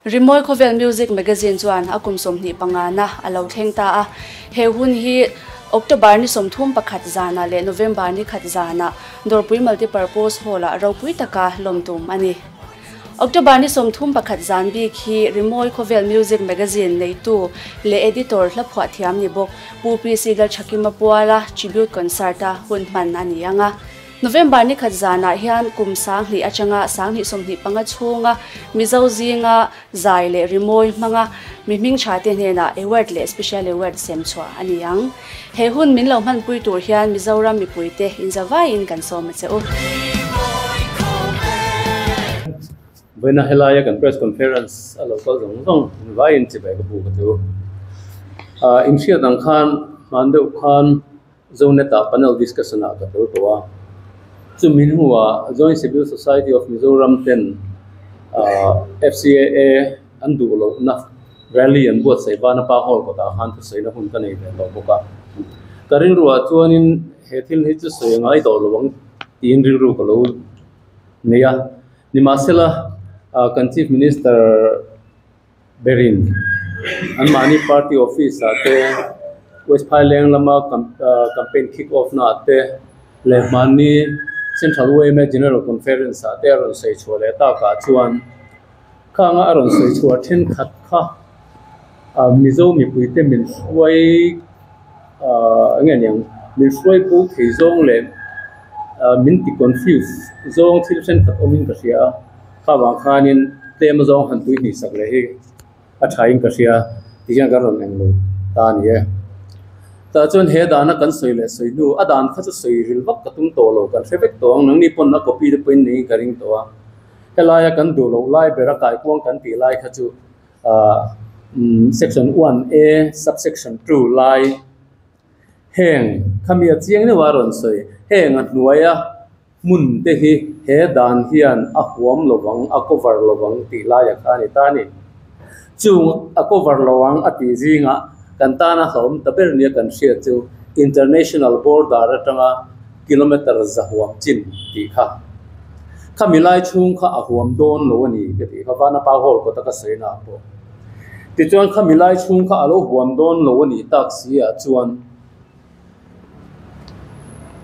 Rimoi Khovel Music Magazine chuan akum somni pangana alo thengta a he hun hi October ni somthum pakhat zana le November ni khat zana dorpui multipurpose hola ropui taka lomtum ani October ni somthum pakhat zan bi khi Rimoi Khovel Music Magazine neitu le editor la phwa thiam ni bok pupi sigal chakima puala tribute concert a hun man ani anga November ni khat zana hian kum sang hli achanga sang hli somni panga chunga Mizo zinga zai le Rimoi manga miming chate hena award le special award sem chwa ani yang he hun min lo man pui tur hian Mizoram mipui te in zawai in kan som cheu when a helaya kan press conference a local zong vai in chibai ka bu ka tu in sia dang khan mande khan zone ta panel discussion a ka tu to wa chu min huwa joint civil society of Mizoram 10 FCAA andu lo na rally and both sai bana pa hol ko ta han tu sai na hun ka nei lo ko ka karin ruwa chuanin he thil hi chu sai ngai to lo wang tin rilru ko lo neya ni masela Chief Minister Berin and Mani Party Office ate West Pailang lama campaign kick off na ate le Mani Central Way General Conference ate aron sei chole ta ka chuan khanga aron sei chua then khat kha Mizo mi puite min hruai ngen min hruai pu thei zong le min ti confuse zong thil sen khat omin ka sia khawa khanin tem zong han tui ni sak le hi a thain ka sia tiga garon eng lo ta ni e ta chon he dana kan soi le soi nu adan kha chu soi ril wak ka tung to lo kan febek tong nang ni pon na copy de pin ni karing to a helaya kan du lo lai bera kai kwang kan ti lai kha chu section 1A subsection 2 lai heng khamia chiang ni waron soi heng at nuaya mun te hi he dan hian a huam lowang a cover lowang ti la ya khani tani chung a cover lowang a ti zinga kan ta na hom taber nia kan sia chu international border atanga kilometer za huam chin ti kha khamilai chung kha a huam don lo ni ke ti kha bana pa hol ko ta ka seina po ti chuan khamilai chung kha alo huam don lo ni tak sia chuan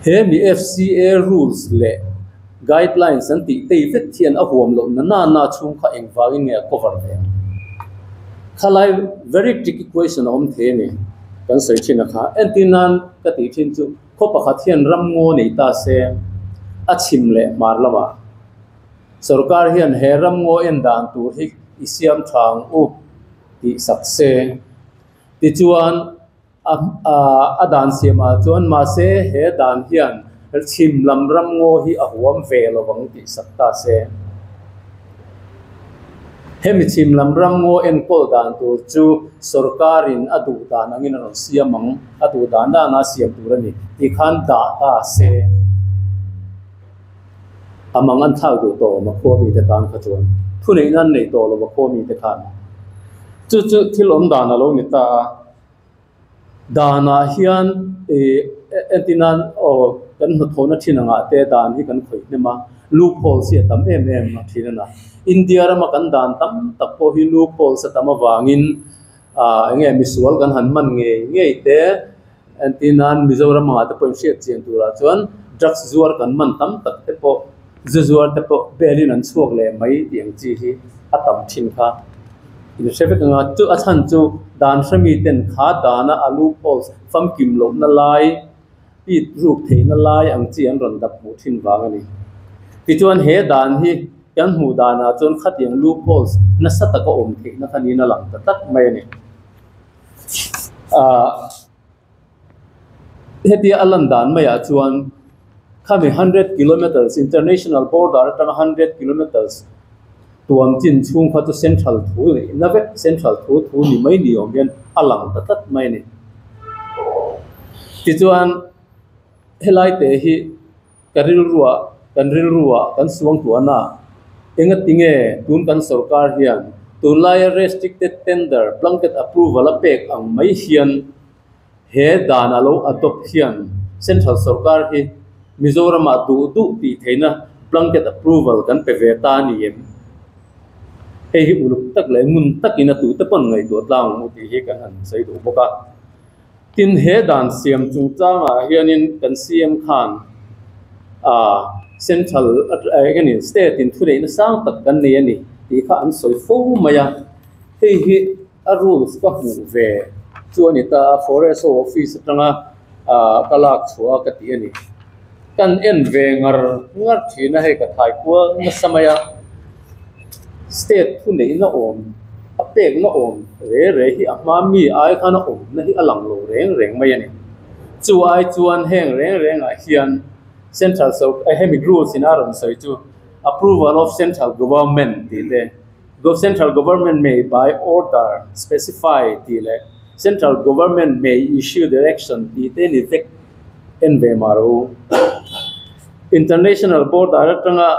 he mi FCA rules le guidelines and the vet thian a huam lo na chung kha engwangin nge cover ve khalai very tricky question om the ni kan sei china kha entinan ka ti thin chu kho pakha thian ram ngo nei ta se a chim le marlawa sarkar hian he ram ngo en dan tu hi isiam thang u ti sakse ti chuan adan sema chuan ma se he dan hian chim lam ram ngo hi a huam ve lo wang ti sakta se hemi chim lam ram ngo en kol dan tu chu sarkarin adu dan angin ron siamang adu dan na siam turani ti khan da ta se amang an thau du to ma kho mi te tan kha chuan thunei nan nei to lo ma kho mi te khan chu thilom dan alo ni ta dana hian entinan o kan thona thinanga te dan hi kan khoi nema loophole se tam em na thinana India rama kan dan tam tapo hi loophole sa tama wangin nge misual kan hanman nge te entinan Mizoram ma ta pon siat chen tura chuan drugs zuar kan man tam tak te po zuar te po belin an chuak le mai tiang chi hi atam thin kha in shefek nga chu achan chu dan sami ten kha dana alu pols fam kim lo na lai pi ruk thei na lai ang chi an ron dap mu thin wangani ti chuan he dan hi kan hu dana chon khatiang lu pols na sata ko om thei na khani na lang ta tak mai ni heti alan dan maya chuan khami 100 kilometers international border ta 100 kilometers tuam chin chung kha to central thu ni nave central thu ni mai ni om yan alang tat mai ni ti chuan helai te hi rilruwa kan suang tu ana enga tinge tun kan sarkar hian tun lai restricted tender blanket approval a pek ang mai hian he dan alo adopt hian central sarkar hi Mizoram du ti theina blanket approval kan pe ve ta ni em hei hi uluk tak le ngun takina tu te pon ngai tu tlang mu ti hi kan han sei du boka tin he dan siam chung changa hianin kan siam khan central again state in today na sang tak kan ne ani ti kha an soi fo maya hei hi a rules ka hu ve chuani ta forest office tanga kalak chua ka ti ani kan en ve ngar thina he ka thai kwa na samaya state thu nei na om apek na om re hi ama mi ai khana om na hi alang lo reng mai ani chu ai chuan heng reng a hian central so I have rules in aron so to approval of central government the central government may by order specify the central government may issue direction the effect in Bemaro international board directanga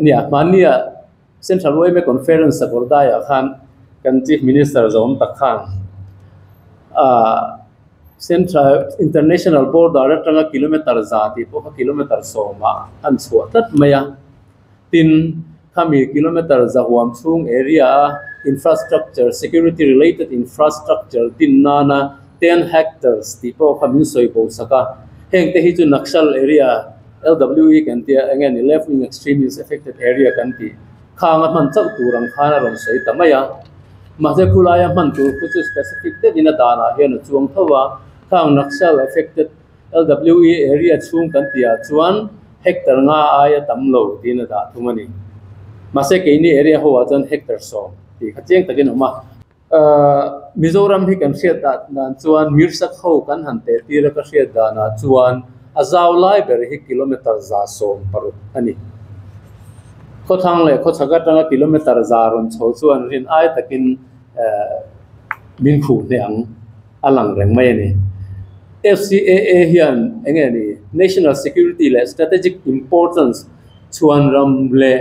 nia mania central way me conference sakordaya khan kan chief minister zon takhan central international board director kilometer zati po kilometer soma an chuatat maya tin khami kilometer zawam chung area infrastructure security related infrastructure tin nana 10 hectares tipo khamin soi po saka heng te hi chu naxal area LWE kan tia again left wing extremist affected area kan ti khanga man chau turang khana ron soi tamaya ma se khulaya man tu chu specific te dina dana hian chuang thawa khang naxal affected LWE area chung kan tia chuan hectare nga aya tamlo dina da thumani ma se ke ni area ho ajan hectare so ti khacheng takin ma Mizoram hi kan hriat da nan chuan mirsak ho kan hante tira ka hriat da na chuan azaw lai ber hi kilometer za som parut ani ko thang le ko chaga tanga kilometer za ron chho chuan rin ai takin min khu ne ang alang reng mai ni FCAA hian engeni national security le strategic importance chuan ram le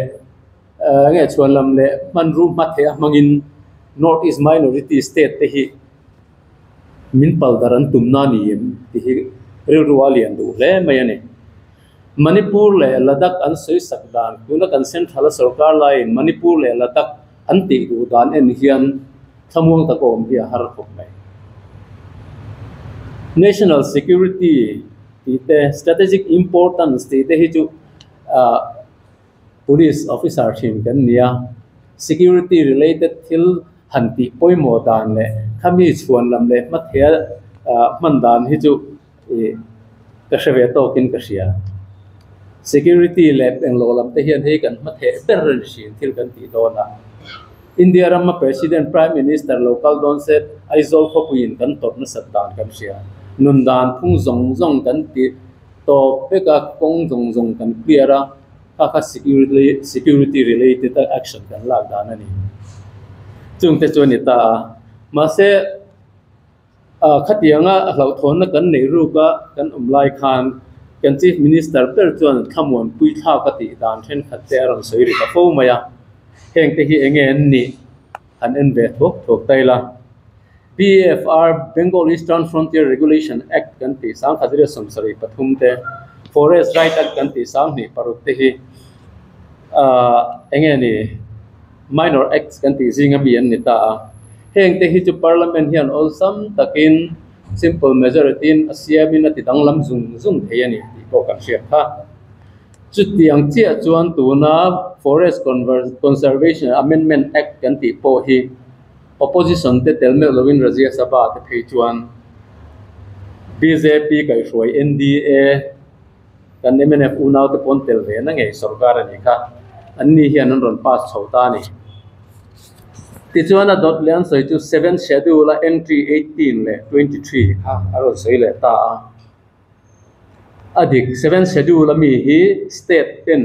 nge chuan lam le man ru ma the mangin north east minority state te hi min pal daran tumna ni em ti hi rilru alian du le mayane manipur le ladakh an soi sakdan tuna kan central sarkar lai manipur le ladakh anti du dan en hian thamuang ta kom hi har khop mai national security the strategic importance the hi chu police officer team kan nia security related thil hanti poimo dan le khami chuan lam le mathia mandan hi chu ka shave to kin ka sia security lab englo lam te hian he kan mathe perren shin thil kan ti dona India Rama president prime minister local don set aizol khopuin kan top na satdan kan sia nundan phung zong kan ti to peka kong zong kan cleara ka security related action kan lag dan ani chung te choni ta ma se khatianga hlau thon na kan nei ru ka kan umlai khan kan chief minister per chuan thamon pui tha ka ti dan then khatte ron soiri ka fo maya heng te hi engen ni an en ve thok taila BFR Bengal Eastern Frontier Regulation Act kan ti sang khadire somsari pathum te Forest Right Act kan ti sang ni paruk te hi engen ni minor acts kan ti zinga bian ni ta heng te hi chu parliament hian olsam takin simple majority in asiamin ati danglam zung theiani ti ko kan sia kha chutiang chia chuan tuna Forest Conservation Amendment Act kan ti po hi opposition te telme lovin Rajya Sabha te thei chuan BJP kai hruai NDA kan MNF unau te pon tel ve na ngei sarkar ani kha anni hian an ron pass chhota ni ti chuan a dot lian soi chu 7 schedule entry 18 le 23 ha aron soi le ta adik 7 schedule mi hi state in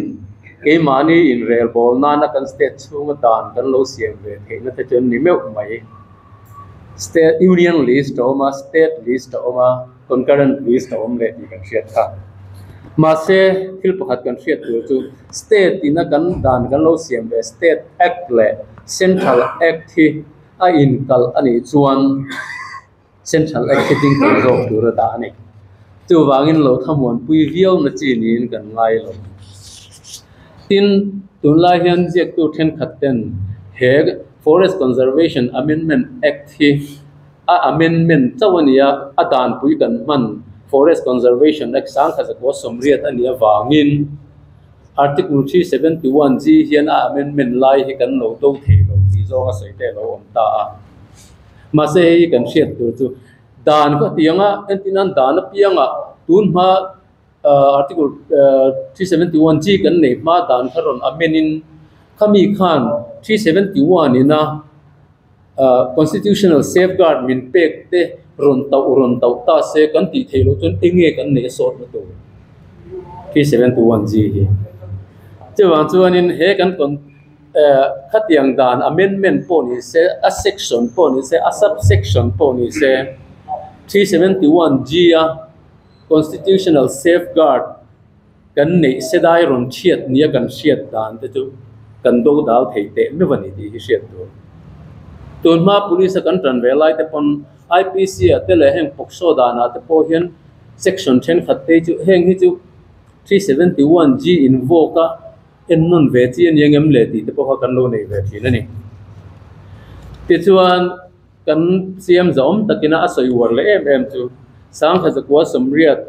ke mani in rail bol na kan state chunga dan kan lo siam ve theina te chon ni meu mai state union list oma state list oma concurrent list om le ni kan hriat kha ma se thil pakhat kan hriat tu chu state ina kan dan kan lo siam ve state act le central act hi a in kal ani chuan central act ding ko zo tu ra da ani chu wangin lo thamon pui viau na chi nin kan ngai lo tin tunla hian jek tu then khatten he Forest Conservation Amendment Act hi amendment chawania adan pui kan man Forest Conservation Act sang kha ko somriat ania wangin Article 371 G hian amendment lai hi kan lo to the lo ti zo nga sei te lo om ta a ma se hi kan hriat tur chu dan ko tianga entinan dan pianga tun ma Article 371 G kan nei ma dan kharon amenin khami khan 371 ina constitutional safeguard min pek te ron tau ta se kan ti thelo chun enge kan ne sot na to 371 G hi chuan chuanin he kan kon khatiang dan amendment po ni se a section po ni se a subsection po ni se 371 G a constitutional safeguard kan nei sedai ron thiat nia kan hriat dan te chu kan do dal thei te me wani ti hi hriat tu tunma police kan tran velai te pon IPC te le heng pokso dana te po hian section 10 khat te chu heng hi chu 371 G invoke a en non ve chi an yengem le ti te po kan lo nei ve thi na ni ti chuan kan CM zom takina asoi war le em chu sang kha zakwa somriat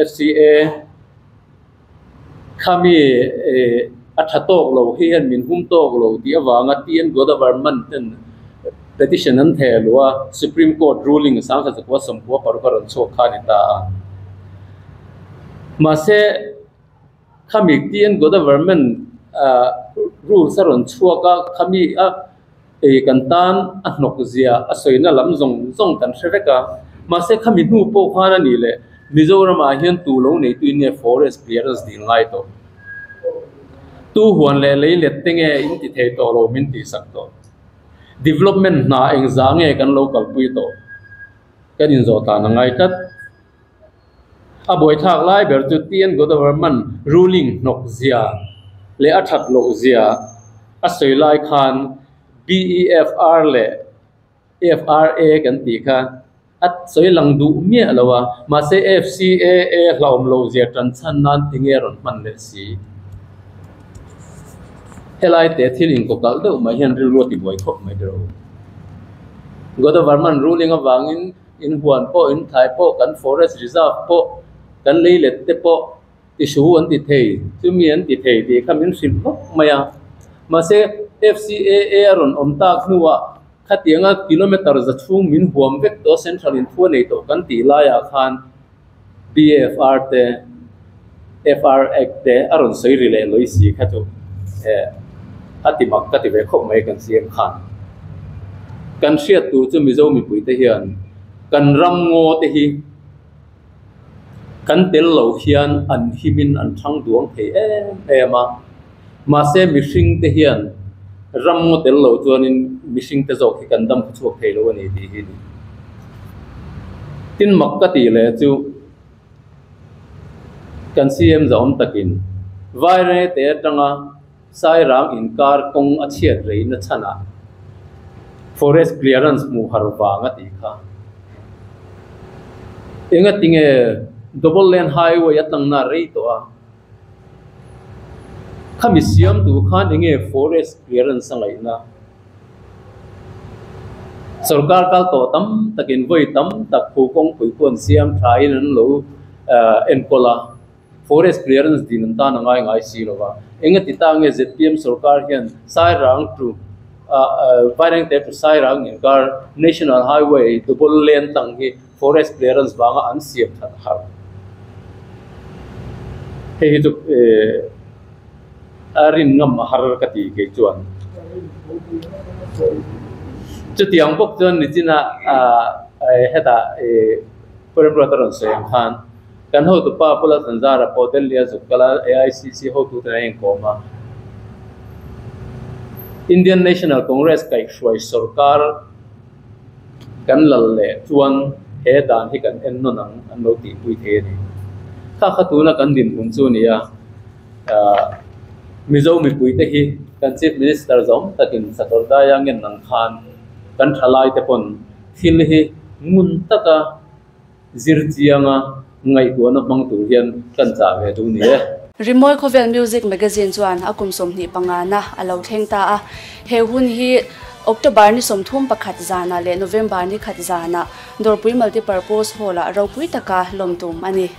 FCA khami athatok lo hi an min hum tok lo ti awanga tien government ten petition an the lua Supreme Court ruling sang kha zakwa sompo parkaron so khani ta ma se khami tien government rule saron chuaka khami a kantan anok zia asoina lam zong kan threka ma se khami nu po khana ni le Mizoram a hian tu lo nei tu ne forest clearance din lai to tu huan le tenge in ti thei to lo min ti sak to development na engzange kan local pui to kan in zo ta na ngai tat a boi thak lai ber tu tien government ruling nok zia le athat lo zia a soi lai khan BEFR le FRA kan ti kha at soi lang du mi alawa ma se FCA hlaum lo zia tran chan nan tingeron man le si helai te thilin ko kal do ma hian rilru ti boi khop mai do government ruling awangin in huan po in thai po kan forest reserve po kan leilet te po ti su an ti thei chumi an ti thei ti khamin sim khop maya ma se FCA ron omta knuwa khatianga kilometer za thung min huam vek to central in thua nei to kan ti la ya khan BFR te FRX te aron soi rile loi si khato ati mak ka ti ve khop mai kan siam khan kan hriat tu chu Mizo mi pui te hian kan ram ngo te hi kan tel lo hian an himin an thang duang thei ema ma se mi hring te hian ram ngo tel lo chuanin mishing te zok hi kan dam chuak thei lo ani ti hi tin mak ka ti le chu kan CM zom takin vai re te tanga sai rang in kar kong a chiat rei na chana forest clearance mu harwa nga ti kha enga tinge double lane highway atang na rei to a khamisiam tu khan enge forest clearance sangai na sarkar kal to tam takin voi tam tak phukong puikon siam thai nan lo enkola forest clearance din ta na ngai si lova enga titange ZPM sarkar hian sai rang tu vareng te sai rang in kar national highway double lane tang hi forest clearance banga an siam than har he hi tu arin ngam har ka ti ke chuan chu tiang bok chuan ni china heta perembrotaron sayang khan kan ho tu pa pula sanjara potel lia zukala AICC ho tu train koma Indian National Congress kai hruai sarkar kan lalle chuan he dan hi kan en no nang an lo ti pui the ni kha khatuna kan din hun chu nia Mizo mi pui te hi kan chief minister zom takin satorda yang en nang khan kan thalai te pon thil hi ngun taka zirchianga ngai tu na mang tu hian kan cha ve du ni Rimoi Khovel Music Magazine chuan akum somni pangana alo thengta a he hun hi October ni somthum pakhat zana le November ni khat zana dorpui multipurpose hall a ropui taka lomtum ani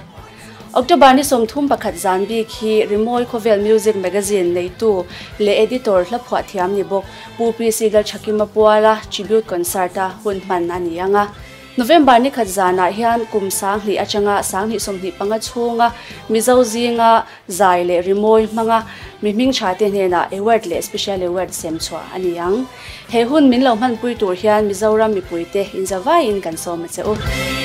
October ni somthum pakhat zan bi khi Rimoi Khovel Music Magazine neitu le editor la phwa thiam ni bok pupi sigal chakima puala tribute concert a hunman ani anga November ni khat zana hian kum sang hli achanga sang hi somni panga chunga Mizo zinga zai le Rimoi manga miming chate hena award le special award sem chwa ani yang he hun min lo man pui tur hian Mizoram mipui te in zawai in kan som che u